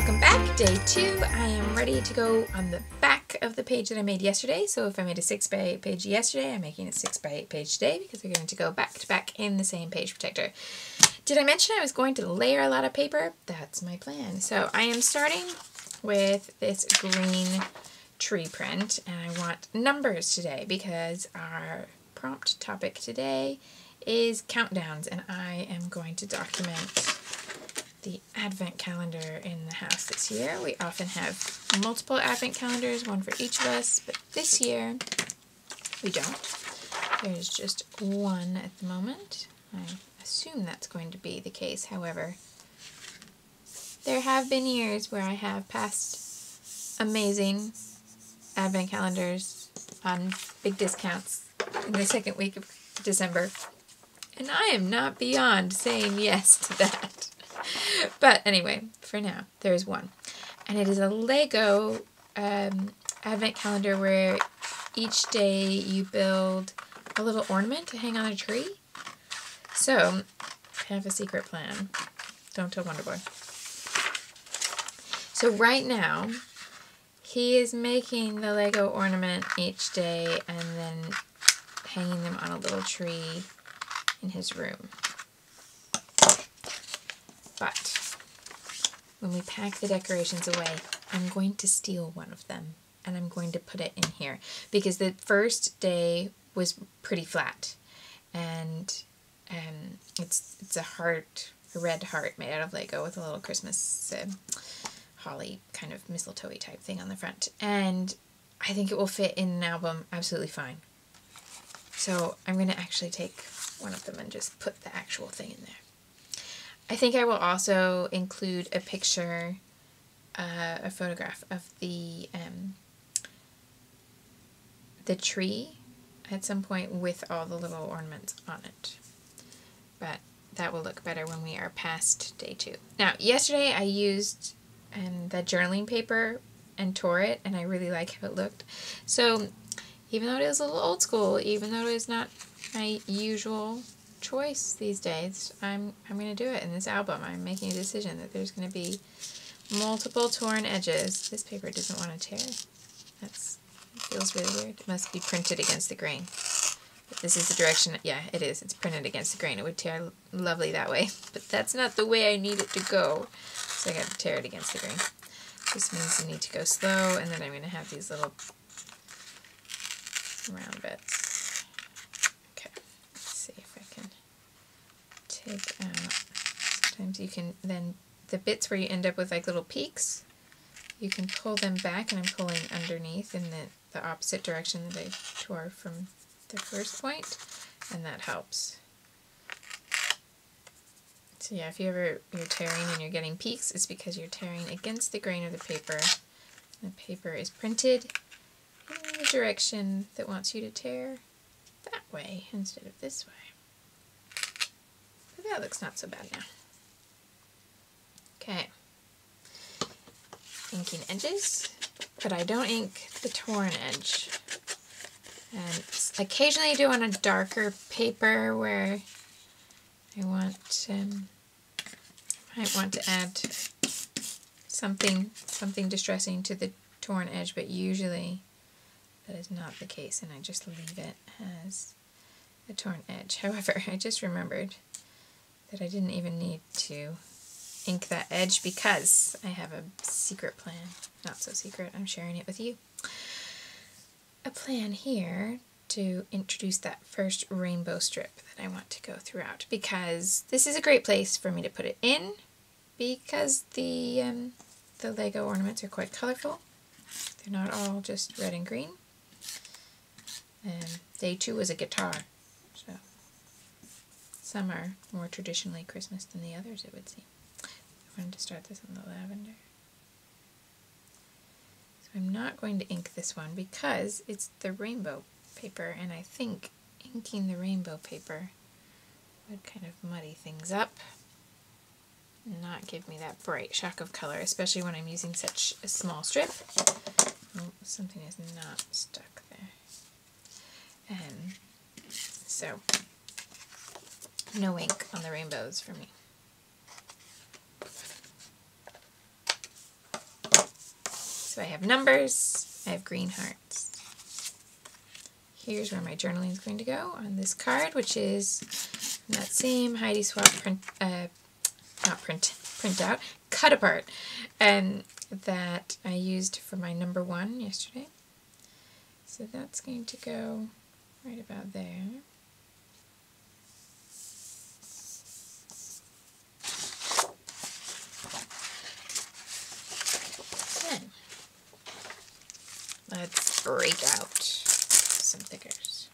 welcome back. Day 2. I am ready to go on the back of the page that I made yesterday. So if I made a 6x8 page yesterday, I'm making a 6x8 page today because they're going to go back to back in the same page protector. Did I mention I was going to layer a lot of paper? That's my plan. So I am starting with this green tree print, and I want numbers today because our prompt topic today is countdowns, and I am going to document the advent calendar in the house this year. We often have multiple advent calendars, one for each of us, but this year we don't. There's just one at the moment. I assume that's going to be the case. However, there have been years where I have passed amazing advent calendars on big discounts in the second week of December, and I am not beyond saying yes to that. But anyway, for now, there's one. And it is a Lego advent calendar where each day you build a little ornament to hang on a tree. So, I have a secret plan. Don't tell Wonder Boy. So right now, he is making the Lego ornament each day and then hanging them on a little tree in his room. But when we pack the decorations away, I'm going to steal one of them and I'm going to put it in here because the first day was pretty flat, and it's a heart, a red heart made out of Lego with a little Christmas holly kind of mistletoe-y type thing on the front, and I think it will fit in an album absolutely fine. So I'm going to actually take one of them and just put the actual thing in there. I think I will also include a picture, a photograph of the tree at some point with all the little ornaments on it. But that will look better when we are past day 2. Now, yesterday I used that journaling paper and tore it, and I really like how it looked. So even though it is a little old school, even though it is not my usual choice these days, I'm going to do it in this album. I'm making a decision that there's going to be multiple torn edges. This paper doesn't want to tear. It feels really weird. It must be printed against the grain. But this is the direction, yeah, it is. It's printed against the grain. It would tear lovely that way, but that's not the way I need it to go. So I got to tear it against the grain. This means you need to go slow, and then I'm going to have these little round bits. Okay, let's see if I can take out. Sometimes you can then, the bits where you end up with like little peaks, you can pull them back, and I'm pulling underneath in the opposite direction that I tore from the first point, and that helps. So yeah, if you're tearing and you're getting peaks, it's because you're tearing against the grain of the paper. The paper is printed in the direction that wants you to tear that way instead of this way. But that looks not so bad now. Okay. Inking edges, but I don't ink the torn edge. And occasionally I do on a darker paper where I might want to add something distressing to the torn edge, but usually that is not the case, and I just leave it as a torn edge. However, I just remembered that I didn't even need to ink that edge because I have a secret plan. Not so secret, I'm sharing it with you. A plan here to introduce that first rainbow strip that I want to go throughout, because this is a great place for me to put it in because the Lego ornaments are quite colorful. They're not all just red and green. Day 2 was a guitar, so some are more traditionally Christmas than the others, it would seem. I wanted to start this on the lavender. So I'm not going to ink this one because it's the rainbow paper, and I think inking the rainbow paper would kind of muddy things up and not give me that bright shock of color, especially when I'm using such a small strip. Oh, something is not stuck there. So no ink on the rainbows for me. So I have numbers, I have green hearts. Here's where my journaling is going to go on this card, which is that same Heidi Swap print out, cut apart, that I used for my number 1 yesterday. So that's going to go right about there. Then let's break out some thickers.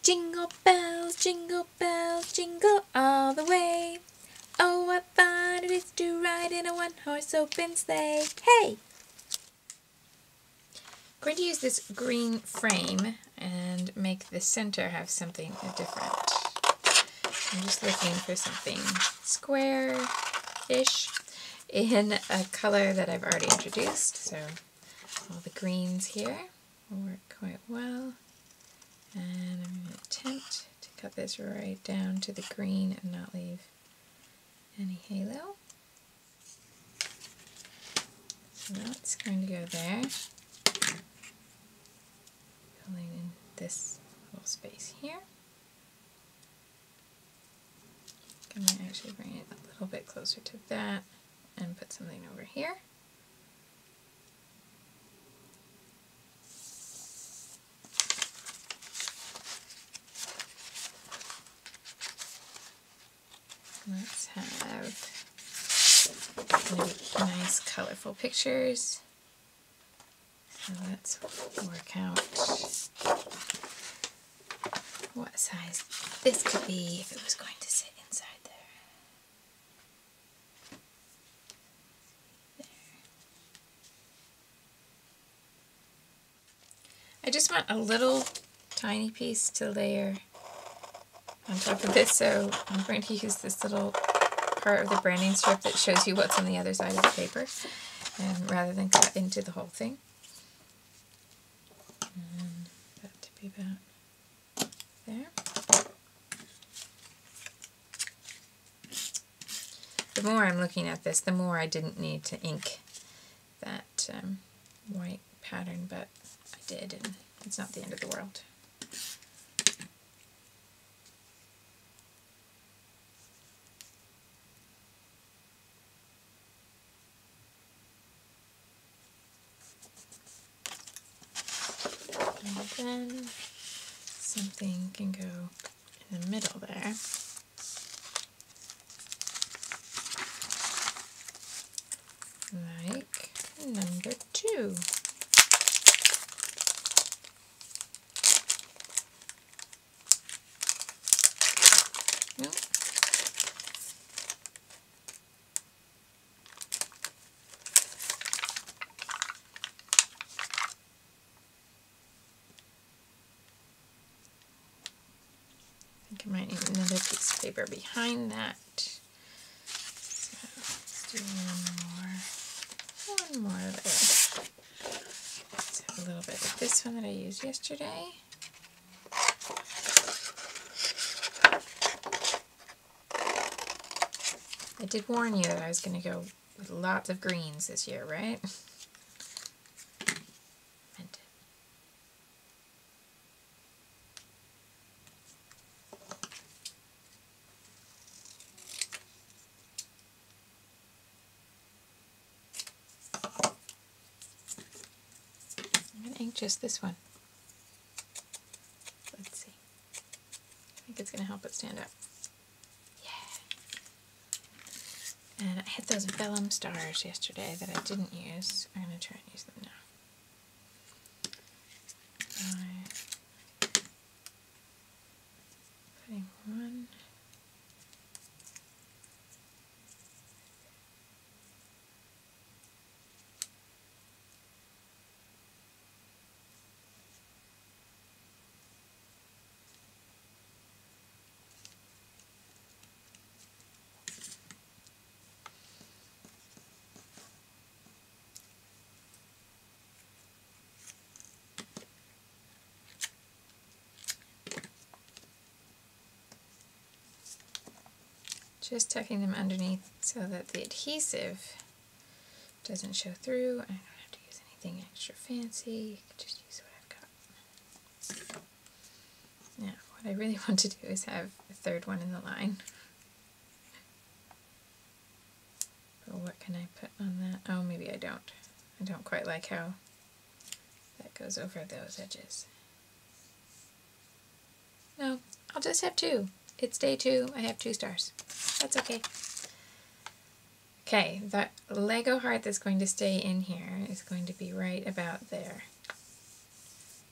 Jingle bells, jingle all the way. Oh, what fun it is to ride in a one-horse open sleigh. Hey! I'm going to use this green frame and make the center have something different. I'm just looking for something square-ish in a color that I've already introduced. So all the greens here will work quite well. And I'm going to attempt to cut this right down to the green and not leave any halo. So that's going to go there. Filling in this little space here. I might actually bring it a little bit closer to that and put something over here. Let's have maybe nice colorful pictures. So let's work out what size this could be if it was going to sit inside there. I just want a little tiny piece to layer on top of this, so I'm going to use this little part of the branding strip that shows you what's on the other side of the paper, and rather than cut into the whole thing. And that to be about there. The more I'm looking at this, the more I didn't need to ink that white pattern, but I did, and it's not the end of the world. And then something can go in the middle there. Like number 2. Nope. I think I might need another piece of paper behind that. So let's do one more layer. Let's have a little bit of this one that I used yesterday. I did warn you that I was going to go with lots of greens this year, right? Meant it. I'm going to ink just this one. Let's see. I think it's going to help it stand up. And I had those vellum stars yesterday that I didn't use. I'm going to try and use them now. Putting one. Just tucking them underneath so that the adhesive doesn't show through. I don't have to use anything extra fancy. You can just use what I've got. Now, what I really want to do is have a third one in the line. But what can I put on that? Oh, maybe I don't. I don't quite like how that goes over those edges. No, I'll just have 2. It's day 2. I have 2 stars. That's okay. Okay, that Lego heart that's going to stay in here is going to be right about there.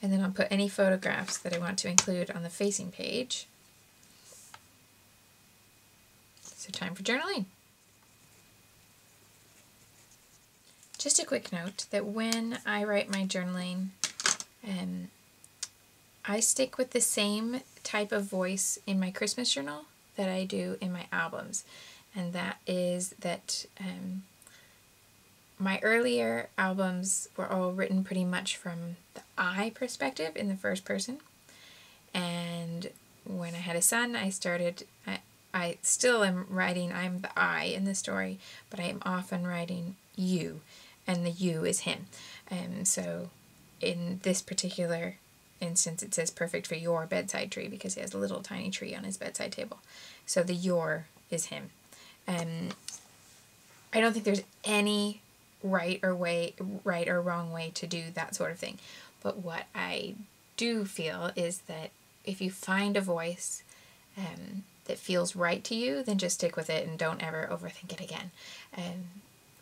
And then I'll put any photographs that I want to include on the facing page. So time for journaling. Just a quick note that when I write my journaling, I stick with the same type of voice in my Christmas journal that I do in my albums. And that is that my earlier albums were all written pretty much from the I perspective in the first person. And when I had a son, I still am writing, I'm the I in the story, but I am often writing you, and the you is him. So in this particular instance, it says perfect for your bedside tree because he has a little tiny tree on his bedside table. So the your is him. I don't think there's any right or wrong way to do that sort of thing. But what I do feel is that if you find a voice that feels right to you, then just stick with it and don't ever overthink it again.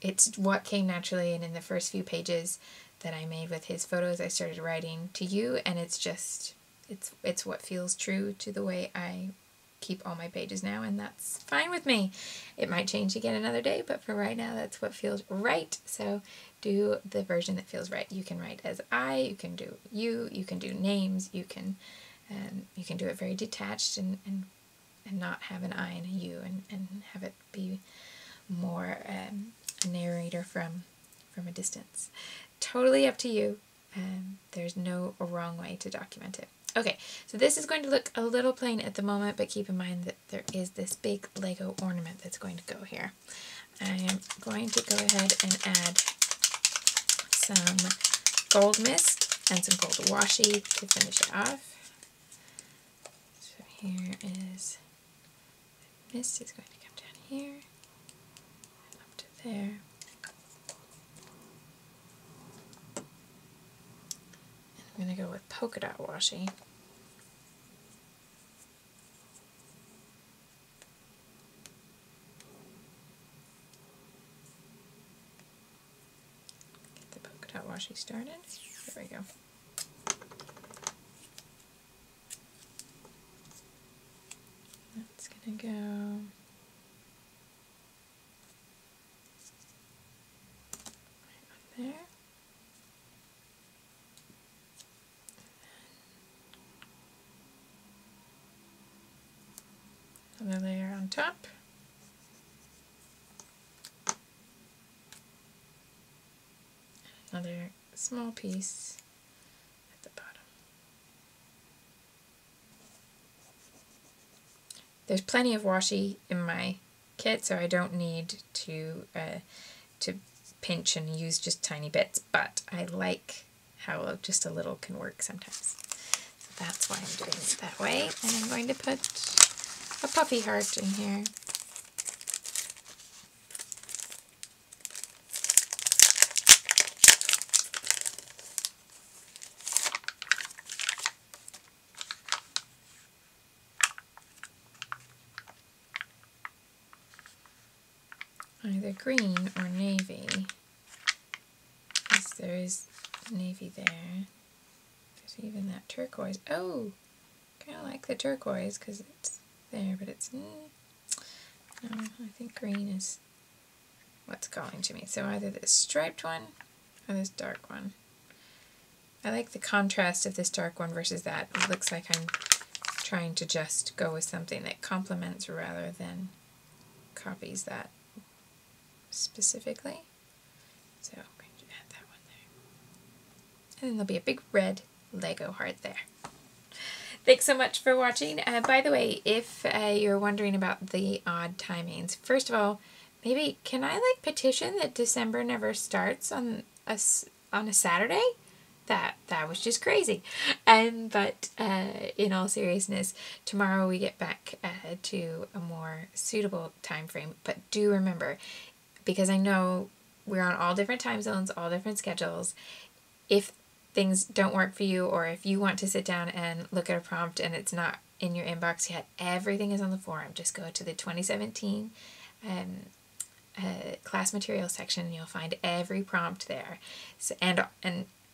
It's what came naturally, and in the first few pages that I made with his photos, I started writing to you, and it's what feels true to the way I keep all my pages now, and that's fine with me. It might change again another day, but for right now, that's what feels right. So do the version that feels right. You can write as I, you can do you can do names, you can do it very detached and not have an I and a you, and have it be more a narrator from a distance. Totally up to you. There's no wrong way to document it. Okay, so this is going to look a little plain at the moment, but keep in mind that there is this big Lego ornament that's going to go here. I am going to go ahead and add some gold mist and some gold washi to finish it off. So here is, the mist is going to come down here and up to there. I'm going to go with polka dot washi. Get the polka dot washi started. There we go. That's going to go right on there. Another layer on top. Another small piece at the bottom. There's plenty of washi in my kit, so I don't need to pinch and use just tiny bits, but I like how just a little can work sometimes. So that's why I'm doing it that way. And I'm going to put a puffy heart in here. Either green or navy, because there is navy there. There's even that turquoise. Oh, kind of like the turquoise because it's there, but it's, no, I think green is what's calling to me. So either this striped one or this dark one. I like the contrast of this dark one versus that. It looks like I'm trying to just go with something that complements rather than copies that specifically. So I'm going to add that one there. And then there'll be a big red Lego heart there. Thanks so much for watching. By the way, if you're wondering about the odd timings, first of all, maybe can I like petition that December never starts on a Saturday? That was just crazy. But in all seriousness, tomorrow we get back to a more suitable time frame. But do remember, because I know we're on all different time zones, all different schedules, if things don't work for you, or if you want to sit down and look at a prompt and it's not in your inbox yet, everything is on the forum. Just go to the 2017 class materials section and you'll find every prompt there. So, and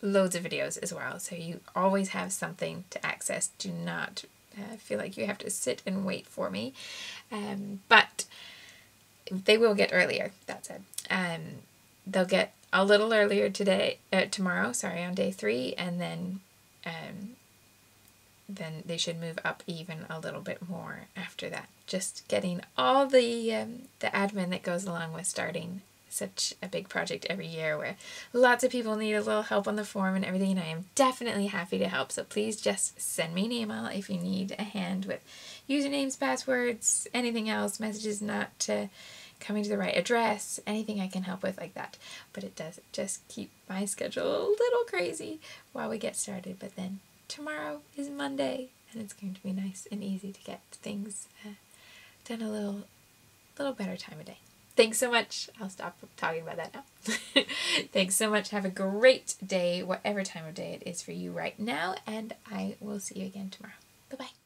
loads of videos as well. So you always have something to access. Do not feel like you have to sit and wait for me. But they will get earlier, that said. They'll get a little earlier tomorrow, on day 3, and then they should move up even a little bit more after that. Just getting all the admin that goes along with starting such a big project every year, where lots of people need a little help on the forum and everything, and I am definitely happy to help. So please just send me an email if you need a hand with usernames, passwords, anything else, messages not coming to the right address, anything I can help with like that. But it does just keep my schedule a little crazy while we get started. But then tomorrow is Monday, and it's going to be nice and easy to get things done a little better time of day. Thanks so much. I'll stop talking about that now. Thanks so much. Have a great day, whatever time of day it is for you right now, and I will see you again tomorrow. Bye-bye.